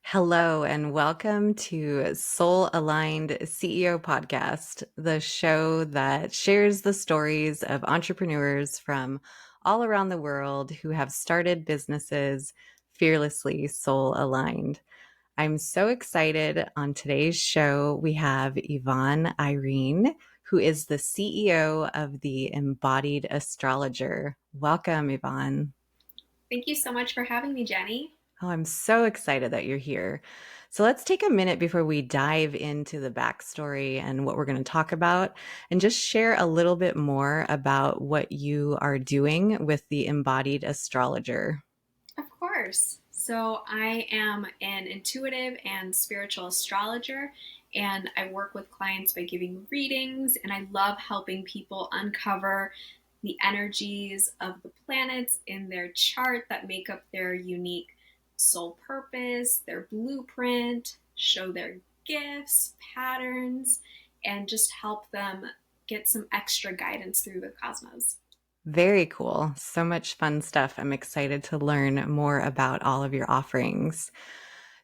Hello, and welcome to Soul Aligned CEO Podcast, the show that shares the stories of entrepreneurs from all around the world who have started businesses fearlessly soul aligned. I'm so excited. On today's show, we have Yvonne Irene, who is the CEO of the Embodied Astrologer. Welcome, Yvonne. Thank you so much for having me, Jenny. Oh, I'm so excited that you're here. So let's take a minute before we dive into the backstory and what we're going to talk about, and just share a little bit more about what you are doing with the Embodied Astrologer. Of course. So, I am an intuitive and spiritual astrologer, and I work with clients by giving readings, and I love helping people uncover the energies of the planets in their chart that make up their unique soul purpose, their blueprint, show their gifts, patterns, and just help them get some extra guidance through the cosmos. Very cool. So much fun stuff. I'm excited to learn more about all of your offerings.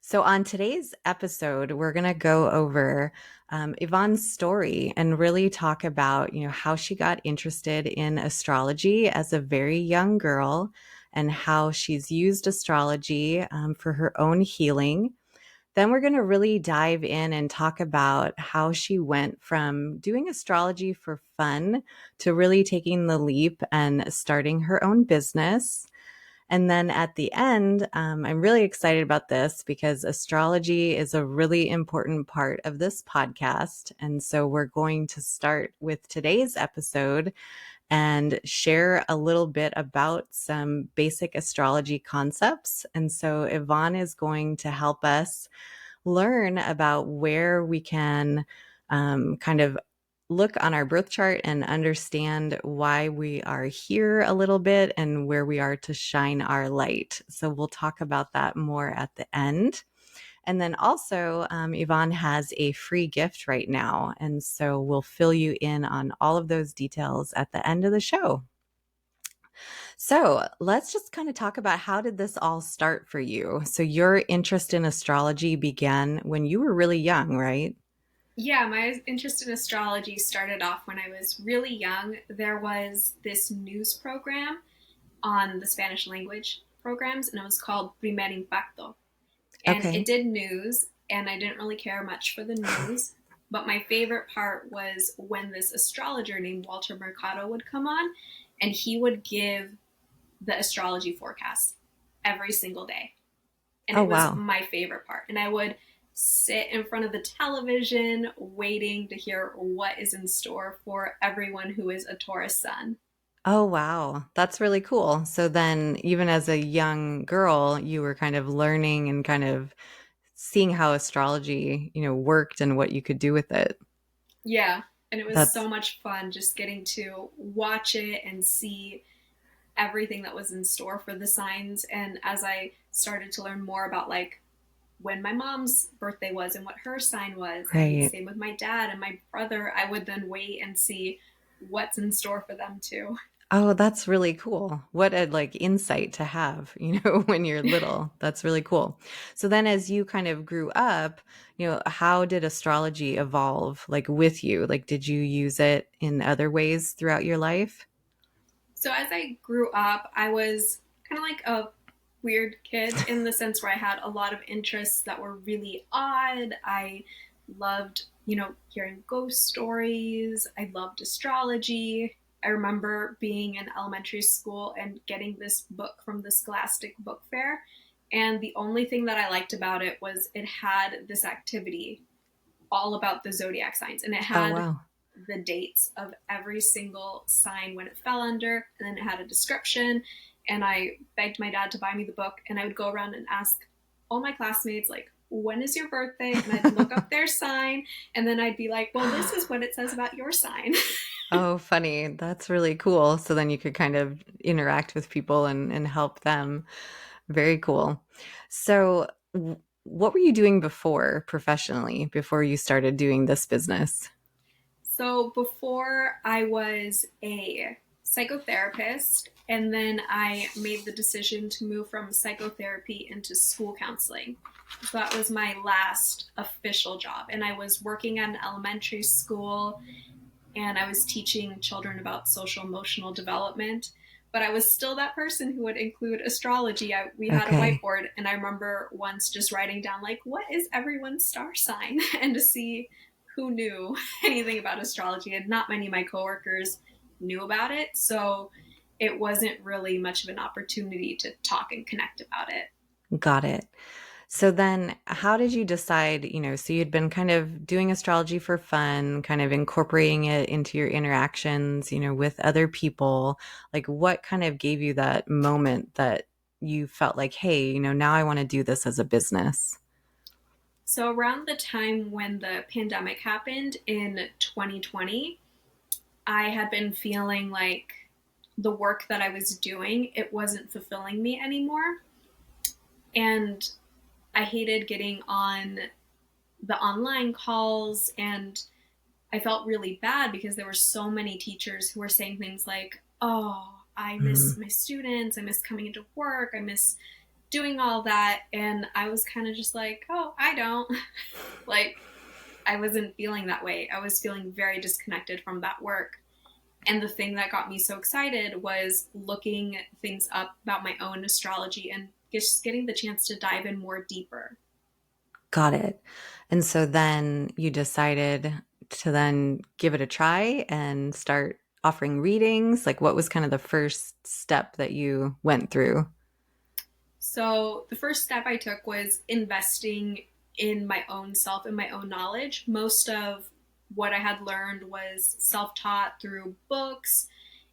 So, on today's episode, we're going to go over Yvonne's story and really talk about, how she got interested in astrology as a very young girl and how she's used astrology for her own healing. Then we're going to really dive in and talk about how she went from doing astrology for fun to really taking the leap and starting her own business. And then at the end, I'm really excited about this because astrology is a really important part of this podcast. And so we're going to start with today's episode and share a little bit about some basic astrology concepts. And so Yvonne is going to help us learn about where we can kind of look on our birth chart and understand why we are here a little bit and where we are to shine our light. So we'll talk about that more at the end. And then also, Yvonne has a free gift right now. And so we'll fill you in on all of those details at the end of the show. So let's just kind of talk about how did this all start for you? So your interest in astrology began when you were really young, right? Yeah, my interest in astrology started off when I was really young. There was this news program on the Spanish language programs, and it was called Primer Impacto. And it Okay. did news, and I didn't really care much for the news. But my favorite part was when this astrologer named Walter Mercado would come on, and he would give the astrology forecast every single day. And Oh, it was wow. my favorite part. And I would sit in front of the television waiting to hear what is in store for everyone who is a Taurus sun. Oh, wow. That's really cool. So then, even as a young girl, you were kind of learning and kind of seeing how astrology, worked and what you could do with it. Yeah, and it was That's so much fun just getting to watch it and see everything that was in store for the signs. And as I started to learn more about like when my mom's birthday was and what her sign was, and right. same with my dad and my brother, I would then wait and see what's in store for them too. Oh, that's really cool. What a insight to have, when you're little. That's really cool. So then as you kind of grew up, how did astrology evolve with you? Like did you use it in other ways throughout your life? So as I grew up, I was kind of like a weird kid in the sense where I had a lot of interests that were really odd. I loved, hearing ghost stories. I loved astrology. I remember being in elementary school and getting this book from the Scholastic Book Fair. And the only thing that I liked about it was it had this activity all about the zodiac signs. And it Oh, had wow. the dates of every single sign when it fell under, and then it had a description. And I begged my dad to buy me the book, and I would go around and ask all my classmates, like, when is your birthday? And I'd look up their sign, and then I'd be like, well, this is what it says about your sign. Oh, funny. That's really cool. So then you could kind of interact with people and help them. Very cool. So, what were you doing before professionally, before you started doing this business? So before I was a psychotherapist, and then I made the decision to move from psychotherapy into school counseling. So that was my last official job. And I was working at an elementary school, and I was teaching children about social emotional development. But I was still that person who would include astrology. We had a Okay. whiteboard, and I remember once just writing down, like, what is everyone's star sign? And to see who knew anything about astrology. And not many of my coworkers knew about it. So it wasn't really much of an opportunity to talk and connect about it. Got it. So then how did you decide, so you'd been kind of doing astrology for fun, kind of incorporating it into your interactions, with other people. Like what kind of gave you that moment that you felt like, hey, now I want to do this as a business? So around the time when the pandemic happened in 2020, I had been feeling like the work that I was doing, it wasn't fulfilling me anymore. And I hated getting on the online calls, and I felt really bad because there were so many teachers who were saying things like, "Oh, I miss Mm, my students. I miss coming into work. I miss doing all that." And I was kind of just like, "Oh, I don't." Like, I wasn't feeling that way. I was feeling very disconnected from that work. And the thing that got me so excited was looking things up about my own astrology and just getting the chance to dive in more deeper. got it. And so then you decided to then give it a try and start offering readings. Like what was kind of the first step that you went through? So the first step I took was investing in my own self and my own knowledge. Most of what I had learned was self taught through books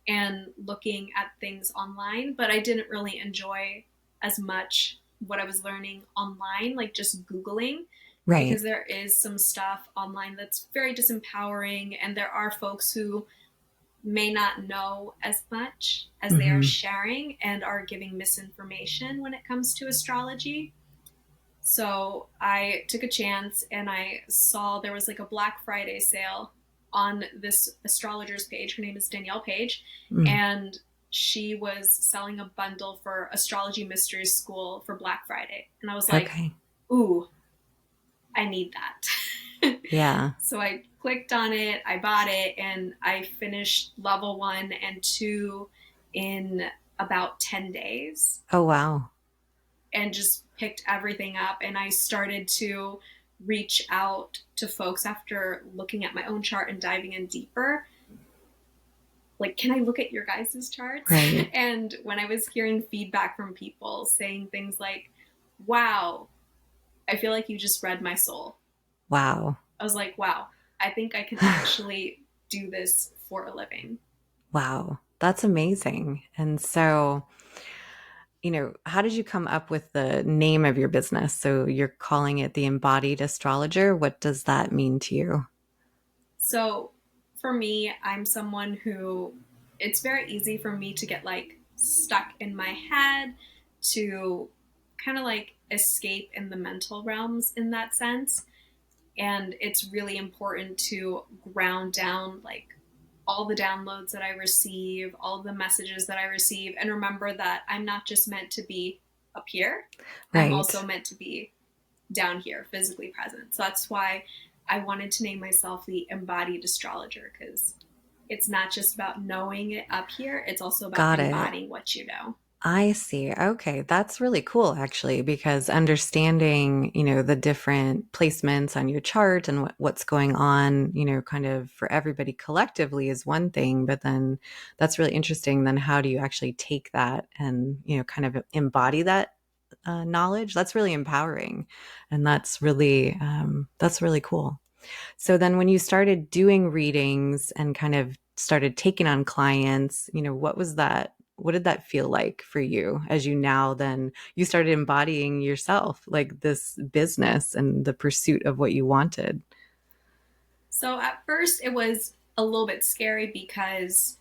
and looking at things online, but I didn't really enjoy as much what I was learning online, like just Googling, Right. because there is some stuff online that's very disempowering, and there are folks who may not know as much as they are Hmm. sharing and are giving misinformation when it comes to astrology. So I took a chance and I saw there was like a Black Friday sale on this astrologer's page. Her name is Danielle Page, Mm. and she was selling a bundle for Astrology Mysteries School for Black Friday. And I was like, Okay. ooh, I need that. Yeah. So I clicked on it, I bought it, and I finished level 1 and 2 in about 10 days Oh, wow. and just picked everything up. And I started to reach out to folks after looking at my own chart and diving in deeper. Like, can I look at your guys' charts? Right. And when I was hearing feedback from people saying things like, wow, I feel like you just read my soul. Wow. I was like, wow, I think I can actually do this for a living. Wow. That's amazing. And so, how did you come up with the name of your business? So you're calling it the Embodied Astrologer. What does that mean to you? So for me, I'm someone who it's very easy for me to get like stuck in my head, to kind of like escape in the mental realms in that sense. And it's really important to ground down like all the downloads that I receive, all the messages that I receive, and remember that I'm not just meant to be up here, I'm also Right. meant to be down here, physically present. So that's why I wanted to name myself the Embodied Astrologer, because it's not just about knowing it up here, it's also about Got it. embodying what you know. I see. Okay. That's really cool, actually, because understanding, the different placements on your chart and what's going on, kind of for everybody collectively is one thing. But then that's really interesting. Then how do you actually take that and, kind of embody that knowledge? That's really empowering. And that's really cool. So then when you started doing readings and kind of started taking on clients, what was that? What did that feel like for you as you now then you started embodying yourself, like this business and the pursuit of what you wanted? So at first, it was a little bit scary because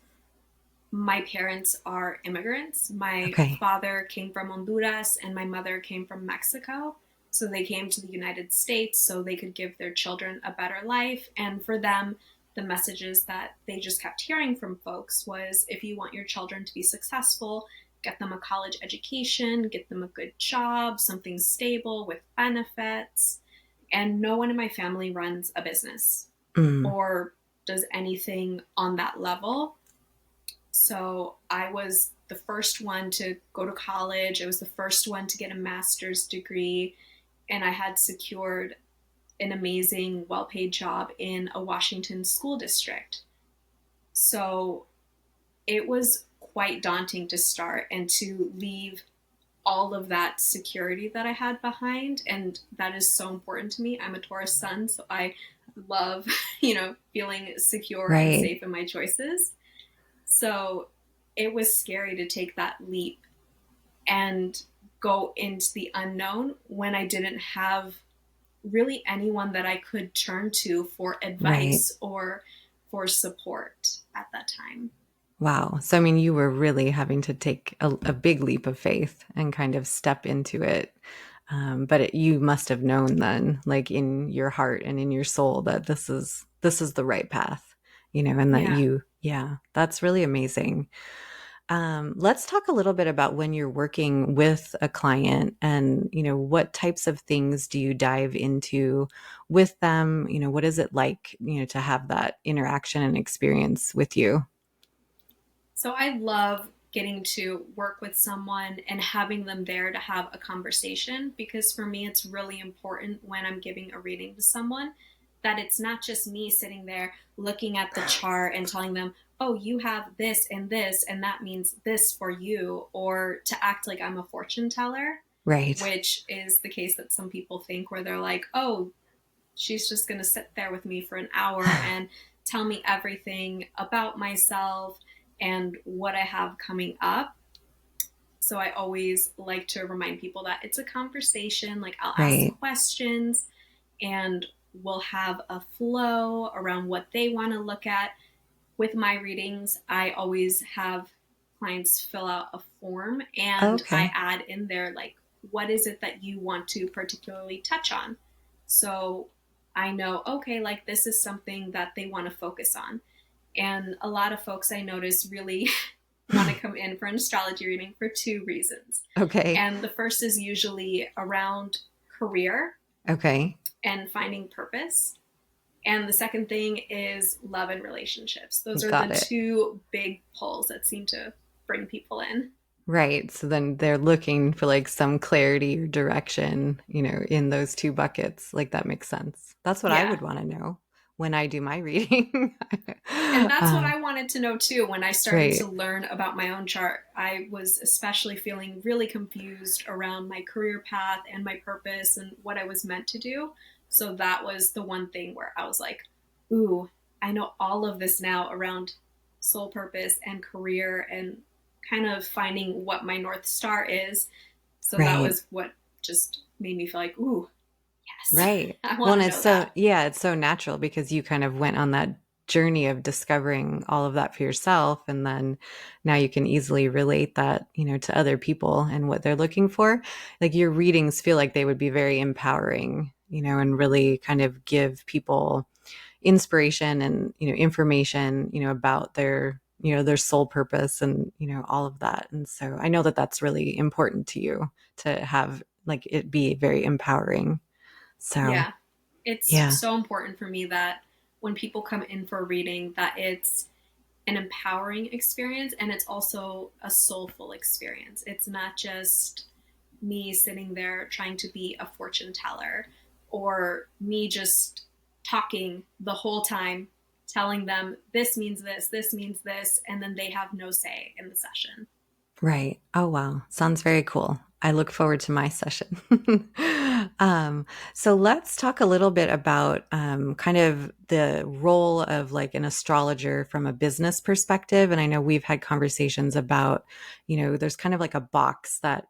my parents are immigrants. My Okay. father came from Honduras and my mother came from Mexico. So they came to the United States so they could give their children a better life. And for them, the messages that they just kept hearing from folks was, if you want your children to be successful, get them a college education, get them a good job, something stable with benefits. And no one in my family runs a business Mm, or does anything on that level. So I was the first one to go to college. I was the first one to get a master's degree. And I had secured an amazing, well paid job in a Washington school district. So it was quite daunting to start and to leave all of that security that I had behind. And that is so important to me. I'm a Taurus sun, so I love, feeling secure and right, safe in my choices. So it was scary to take that leap and go into the unknown when I didn't have really anyone that I could turn to for right. advice or for support at that time. Wow. So, I mean, you were really having to take a big leap of faith and kind of step into it. You must have known then, like in your heart and in your soul, that this is the right path, and that Yeah. yeah, that's really amazing. Let's talk a little bit about when you're working with a client and, what types of things do you dive into with them? What is it like, to have that interaction and experience with you? So I love getting to work with someone and having them there to have a conversation, because for me, it's really important when I'm giving a reading to someone that it's not just me sitting there looking at the chart and telling them, oh, you have this, and that means this for you, or to act like I'm a fortune teller, Right. which is the case that some people think, where they're like, oh, she's just going to sit there with me for an hour and tell me everything about myself and what I have coming up. So I always like to remind people that it's a conversation. Like, I'll ask Right. questions and we'll have a flow around what they want to look at. With my readings, I always have clients fill out a form and I Okay. add in there, like, what is it that you want to particularly touch on? So I know, okay, like, this is something that they want to focus on. And a lot of folks, I notice, really want to come in for an astrology reading for two reasons. Okay. And the first is usually around career Okay. and finding purpose. And the second thing is love and relationships. Those are the Got it. two big pulls that seem to bring people in. Right. So then they're looking for like some clarity or direction, in those two buckets. Like that makes sense. That's what I Yeah. would want to know when I do my reading. And that's what uh, I wanted to know too. When I started to right. learn about my own chart, I was especially feeling really confused around my career path and my purpose and what I was meant to do. So that was the one thing where I was like, ooh, I know all of this now around soul purpose and career and kind of finding what my North Star is. So that Right. was what just made me feel like, ooh, yes, Right. I Well, want and to it's know that. so, yeah, it's so natural because you kind of went on that journey of discovering all of that for yourself. And then now you can easily relate that, to other people and what they're looking for. Like your readings feel like they would be very empowering, and really kind of give people inspiration and, information, about their soul purpose and, all of that. And so I know that that's really important to you to have like it be very empowering. So, Yeah, it's yeah, so important for me that when people come in for a reading, that it's an empowering experience and it's also a soulful experience. It's not just me sitting there trying to be a fortune teller or me just talking the whole time, telling them this means this, and then they have no say in the session. right. Oh, wow. Sounds very cool. I look forward to my session. um, so let's talk a little bit about kind of the role of like an astrologer from a business perspective. And I know we've had conversations about, there's kind of like a box that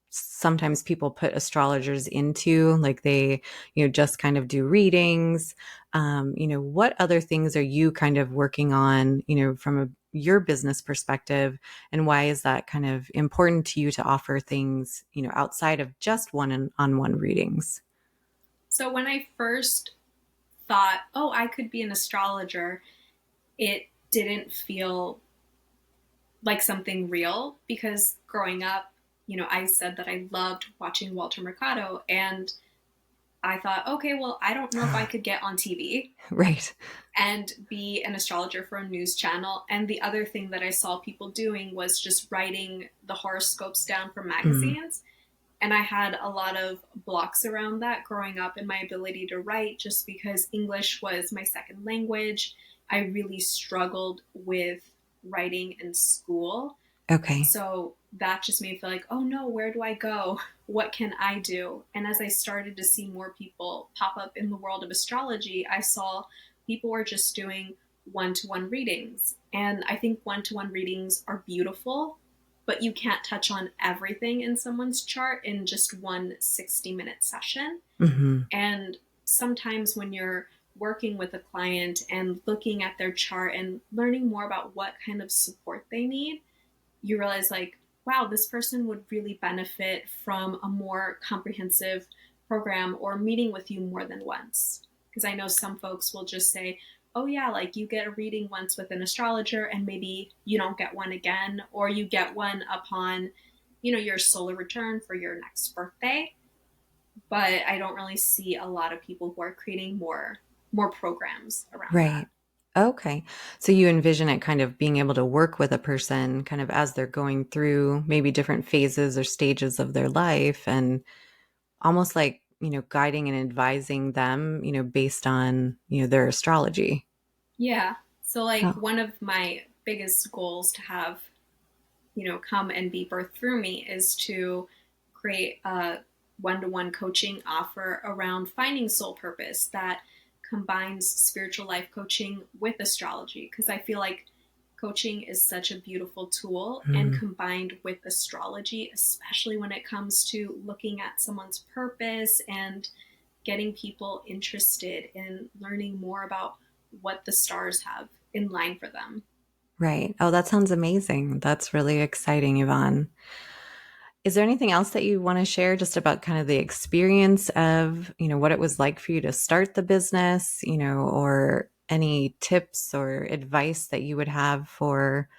sometimes people put astrologers into, like they, just kind of do readings. What other things are you kind of working on, from your business perspective, and why is that kind of important to you to offer things, outside of just one on one readings? So when I first thought, oh, I could be an astrologer, it didn't feel like something real because growing up, I said that I loved watching Walter Mercado, and I thought, okay, well, I don't know if I could get on TV Right. and be an astrologer for a news channel. And the other thing that I saw people doing was just writing the horoscopes down from Mm, magazines. And I had a lot of blocks around that growing up in my ability to write just because English was my second language. I really struggled with writing in school. okay. So that just made me feel like, oh no, where do I go? What can I do? And as I started to see more people pop up in the world of astrology, I saw people were just doing one to one readings. And I think one to one readings are beautiful, but you can't touch on everything in someone's chart in just one 60-minute session. Hmm. And sometimes when you're working with a client and looking at their chart and learning more about what kind of support they need, you realize like, wow, this person would really benefit from a more comprehensive program or meeting with you more than once. Because I know some folks will just say, oh yeah, like you get a reading once with an astrologer and maybe you don't get one again, or you get one upon, your solar return for your next birthday. But I don't really see a lot of people who are creating more programs around that. Right. Okay. So you envision it kind of being able to work with a person kind of as they're going through maybe different phases or stages of their life and almost like, guiding and advising them, based on, their astrology. Yeah. So like Oh, one of my biggest goals to have, come and be birthed through me is to create a one-to-one coaching offer around finding soul purpose that combines spiritual life coaching with astrology, because I feel like coaching is such a beautiful tool, and mm, combined with astrology, especially when it comes to looking at someone's purpose and getting people interested in learning more about what the stars have in line for them. right. Oh, that sounds amazing. That's really exciting, Yvonne. Is there anything else that you want to share just about kind of the experience of, what it was like for you to start the business, or any tips or advice that you would have for,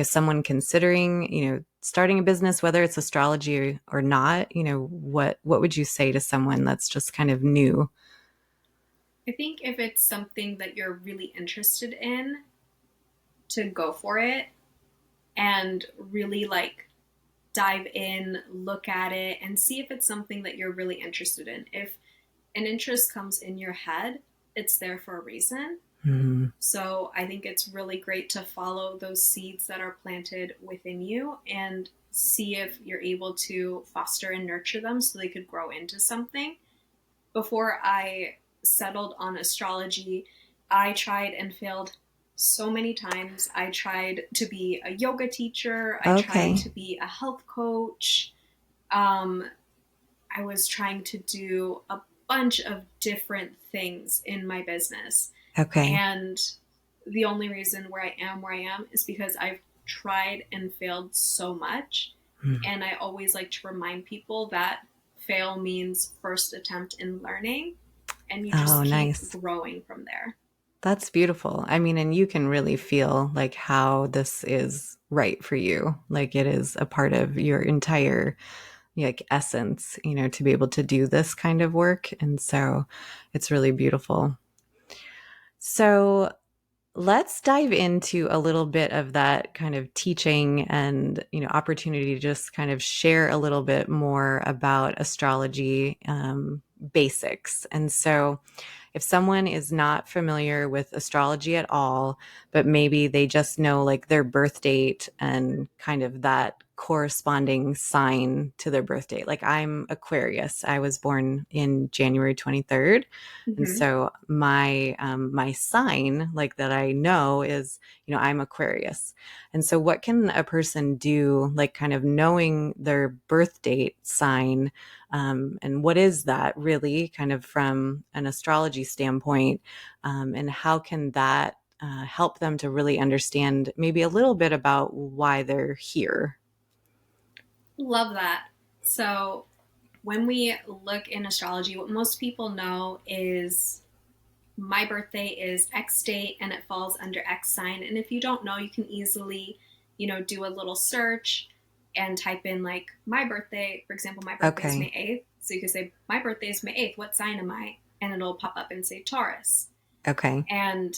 someone considering, starting a business, whether it's astrology or not, what would you say to someone that's just kind of new? I think if it's something that you're really interested in, to go for it and really like dive in, look at it, and see if it's something that you're really interested in. If an interest comes in your head, it's there for a reason. Mm, So I think it's really great to follow those seeds that are planted within you and see if you're able to foster and nurture them so they could grow into something. Before I settled on astrology, I tried and failed so many times. I tried to be a yoga teacher, I tried okay. to be a health coach. Um, I was trying to do a bunch of different things in my business. Okay. And the only reason where I am is because I've tried and failed so much. Mm. And I always like to remind people that fail means first attempt in learning, and you Oh, just keep nice. growing from there. That's beautiful. I mean, and you can really feel like how this is right for you. Like it is a part of your entire like essence, to be able to do this kind of work. And so it's really beautiful. So let's dive into a little bit of that kind of teaching and, opportunity to just kind of share a little bit more about astrology basics. And so if someone is not familiar with astrology at all, but maybe they just know like their birth date and kind of that corresponding sign to their birth date. Like I'm Aquarius. I was born in January 23rd. And Mm-hmm. so my sign like that I know is, I'm Aquarius. And so what can a person do like kind of knowing their birth date sign, and what is that really kind of from an astrology standpoint? And how can that help them to really understand maybe a little bit about why they're here? Love that. So, when we look in astrology, what most people know is my birthday is X date and it falls under X sign. And if you don't know, you can easily, do a little search and type in like my birthday. For example, my birthday is May Okay. 8th. So you can say, my birthday is May 8th. What sign am I? And it'll pop up and say Taurus. Okay. And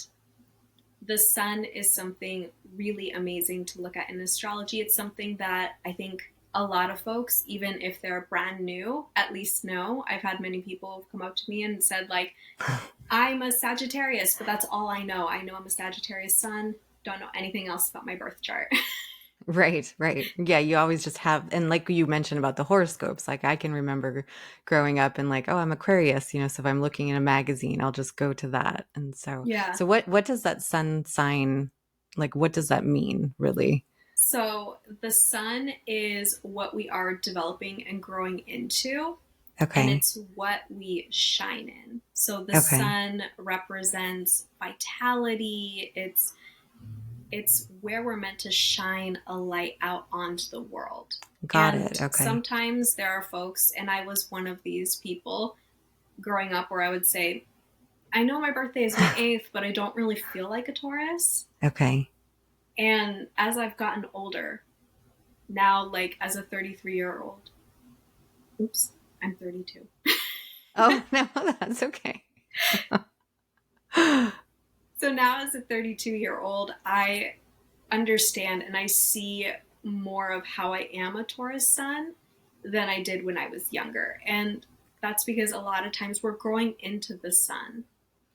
the sun is something really amazing to look at in astrology. It's something that I think a lot of folks, even if they're brand new, at least know. I've had many people come up to me and said, like, I'm a Sagittarius, but that's all I know. I know I'm a Sagittarius sun. Don't know anything else about my birth chart. Right, right. Yeah, you always just have, and like you mentioned about the horoscopes, like I can remember growing up and like, oh, I'm Aquarius, so if I'm looking in a magazine, I'll just go to that. And so, Yeah. so what does that sun sign, like, what does that mean, really? So the sun is what we are developing and growing into, and Okay, it's what we shine in. So the okay, sun represents vitality. It's where we're meant to shine a light out onto the world. got And it. Okay, sometimes there are folks, and I was one of these people growing up, where I would say, I know my birthday is May 8th, but I don't really feel like a Taurus. okay. And as I've gotten older, now, like as a 33-year-old, oops, I'm 32. Oh, no, that's okay. So now, as a 32-year-old, I understand and I see more of how I am a Taurus sun than I did when I was younger. And that's because a lot of times we're growing into the sun.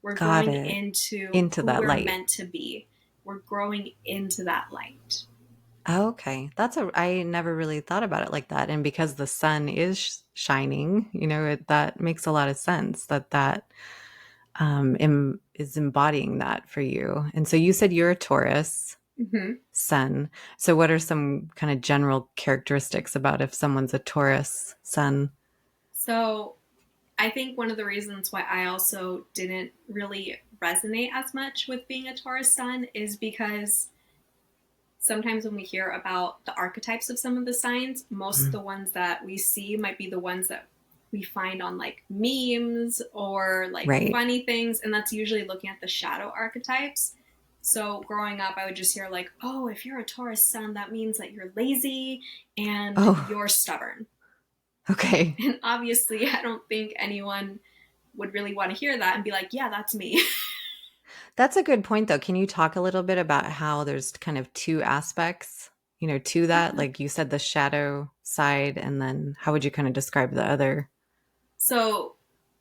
We're Got growing it. into Into who that we're light. meant to be. We're growing into that light. Okay. I never really thought about it like that. And because the sun is shining, that makes a lot of sense that is embodying that for you. And so you said you're a Taurus Mm-hmm. sun. So what are some kind of general characteristics about if someone's a Taurus sun? So I think one of the reasons why I also didn't really resonate as much with being a Taurus sun is because sometimes when we hear about the archetypes of some of the signs, most of Mm, the ones that we see might be the ones that we find on like memes or like right. funny things. And that's usually looking at the shadow archetypes. So growing up, I would just hear like, oh, if you're a Taurus sun, that means that you're lazy and Oh, you're stubborn. okay. And obviously, I don't think anyone would really want to hear that and be like, yeah, that's me. That's a good point, though. Can you talk a little bit about how there's kind of two aspects, to that? Yeah. Like you said, the shadow side, and then how would you kind of describe the other? So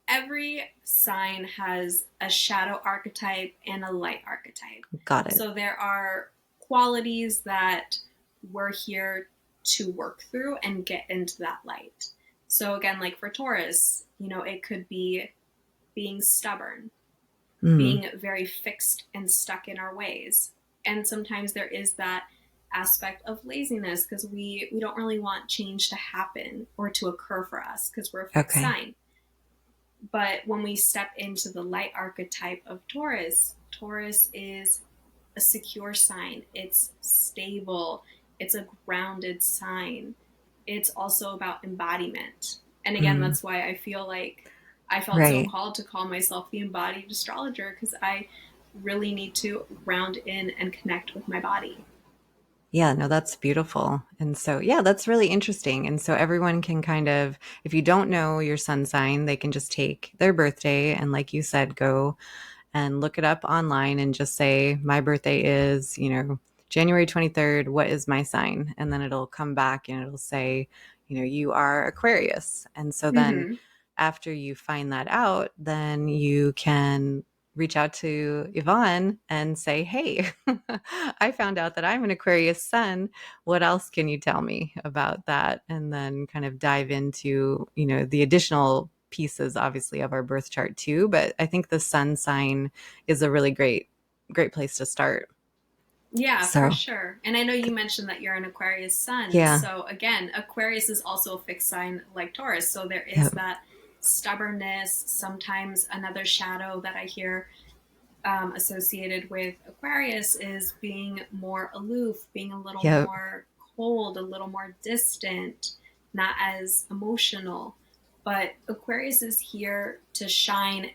every sign has a shadow archetype and a light archetype. Got it. So there are qualities that we're here to work through and get into that light. So again, like for Taurus, it could be being stubborn, Mm, being very fixed and stuck in our ways. And sometimes there is that aspect of laziness because we don't really want change to happen or to occur for us because we're a fixed okay. sign. But when we step into the light archetype of Taurus, Taurus is a secure sign. It's stable. It's a grounded sign. It's also about embodiment. And again, Mm, that's why I feel like I felt so right. called to call myself the embodied astrologer because I really need to round in and connect with my body. Yeah, no, that's beautiful. And so, yeah, that's really interesting. And so everyone can kind of, if you don't know your sun sign, they can just take their birthday and, like you said, go and look it up online and just say, my birthday is, January 23rd. What is my sign? And then it'll come back and it'll say, you are Aquarius. And so then Mm-hmm. after you find that out, then you can reach out to Yvonne and say, hey, I found out that I'm an Aquarius sun. What else can you tell me about that? And then kind of dive into, the additional pieces, obviously, of our birth chart too. But I think the sun sign is a really great place to start. Yeah, for So, sure. And I know you mentioned that you're an Aquarius sun. yeah, So again, Aquarius is also a fixed sign like Taurus. So there is yeah, that stubbornness. Sometimes another shadow that I hear associated with Aquarius is being more aloof, being a little yeah, more cold, a little more distant, not as emotional. But Aquarius is here to shine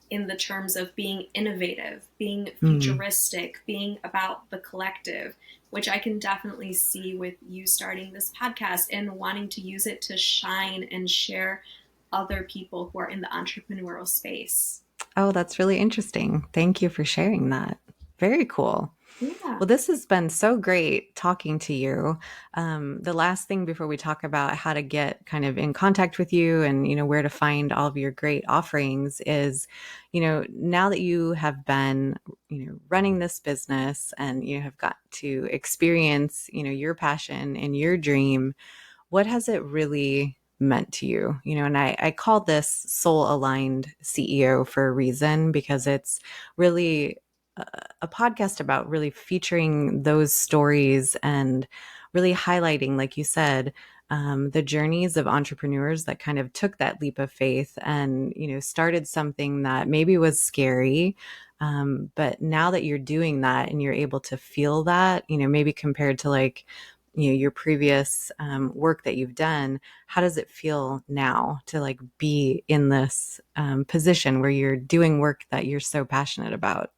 in the terms of being innovative, being Mm. futuristic, being about the collective, which I can definitely see with you starting this podcast and wanting to use it to shine and share other people who are in the entrepreneurial space. Oh, that's really interesting. Thank you for sharing that. Very cool. Yeah. Well, this has been so great talking to you. The last thing before we talk about how to get kind of in contact with you and, where to find all of your great offerings is, now that you have been, running this business and you have got to experience, your passion and your dream, what has it really meant to you? And I call this soul aligned CEO for a reason because it's really a podcast about really featuring those stories and really highlighting, like you said, the journeys of entrepreneurs that kind of took that leap of faith and, started something that maybe was scary. But now that you're doing that and you're able to feel that, maybe compared to like, your previous work that you've done, how does it feel now to like be in this position where you're doing work that you're so passionate about?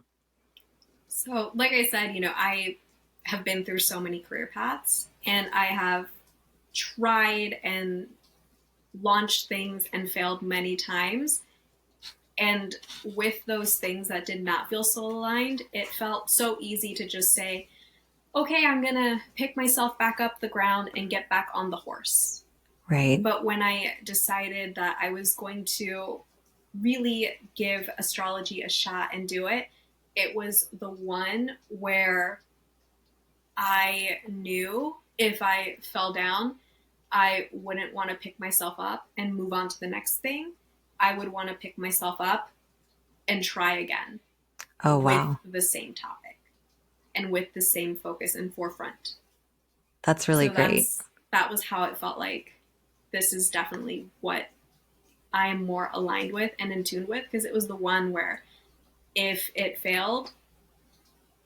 So, like I said, I have been through so many career paths and I have tried and launched things and failed many times. And with those things that did not feel soul aligned, it felt so easy to just say, okay, I'm going to pick myself back up the ground and get back on the horse. Right. But when I decided that I was going to really give astrology a shot and do it, it was the one where I knew if I fell down, I wouldn't want to pick myself up and move on to the next thing. I would want to pick myself up and try again Oh, with wow. the same topic and with the same focus and forefront. That's really So great. that was how it felt like this is definitely what I am more aligned with and in tune with, because it was the one where if it failed,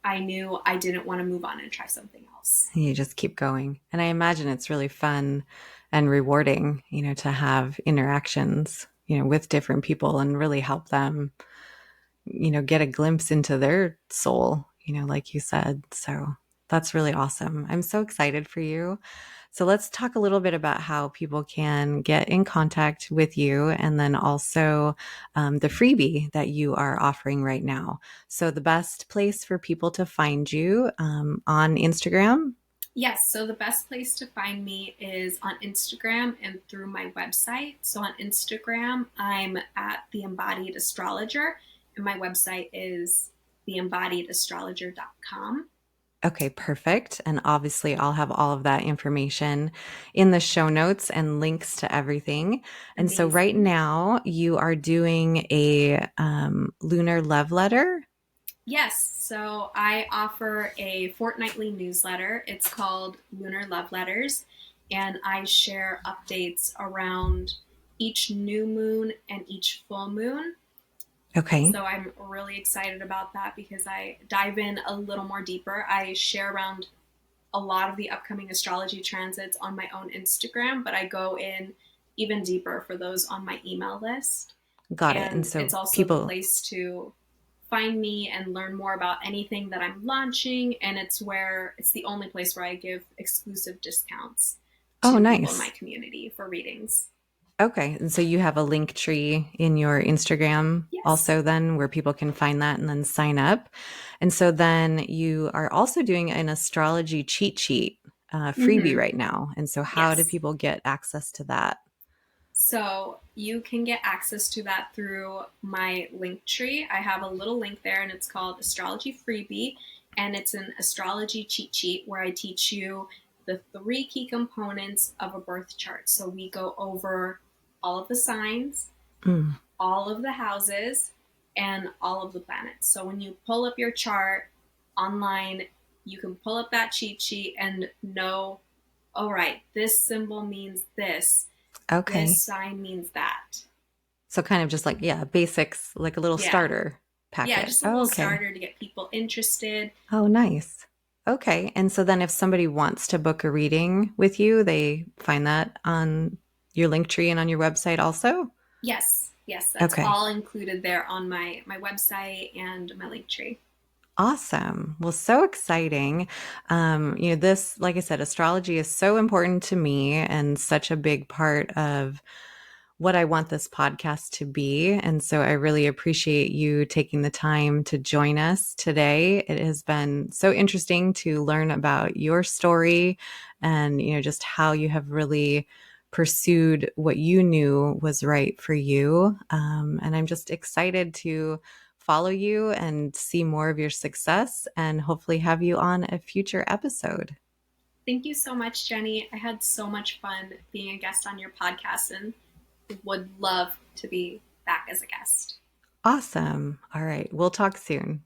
I knew I didn't want to move on and try something else. You just keep going. And I imagine it's really fun and rewarding, to have interactions, with different people and really help them, get a glimpse into their soul, like you said. So that's really awesome. I'm so excited for you. So let's talk a little bit about how people can get in contact with you and then also the freebie that you are offering right now. So the best place for people to find you on Instagram. Yes, so the best place to find me is on Instagram and through my website. So on Instagram, I'm at the Embodied Astrologer, and my website is theembodiedastrologer.com. Okay, perfect. And obviously, I'll have all of that information in the show notes and links to everything. And so, right Amazing. now, you are doing a lunar love letter. Yes, so I offer a fortnightly newsletter. It's called Lunar Love Letters, and I share updates around each new moon and each full moon. Okay, So I'm really excited about that because I dive in a little more deeper. I share around a lot of the upcoming astrology transits on my own Instagram, but I go in even deeper for those on my email list. got it. And And so, it's also the people, place to find me and learn more about anything that I'm launching. And it's the only place where I give exclusive discounts oh, to people in my nice. community for readings. Okay. And so, you have a link tree in your Instagram Yes. also, then where people can find that and then sign up. And so, then you are also doing an astrology cheat sheet freebie Mm-hmm. right now. And so, how do Yes. people get access to that? So you can get access to that through my link tree. I have a little link there and it's called Astrology Freebie. And it's an astrology cheat sheet where I teach you the three key components of a birth chart. So we go over all of the signs, Mm, all of the houses, and all of the planets. So when you pull up your chart online, you can pull up that cheat sheet and know, all right, this symbol means this okay. sign means that. So kind of just like, yeah, basics, like a little Yeah. starter Yeah, packet. just a Oh, little okay. starter to get people interested. Oh, nice. Okay. And so then if somebody wants to book a reading with you, they find that on your link tree and on your website also? Yes, that's Okay. all included there on my website and my link tree. Awesome. Well, so exciting. This, like I said, astrology is so important to me and such a big part of what I want this podcast to be. And so I really appreciate you taking the time to join us today. It has been so interesting to learn about your story and, just how you have really pursued what you knew was right for you. And I'm just excited to follow you and see more of your success and hopefully have you on a future episode. Thank you so much, Jenny. I had so much fun being a guest on your podcast and would love to be back as a guest. Awesome. All right. We'll talk soon.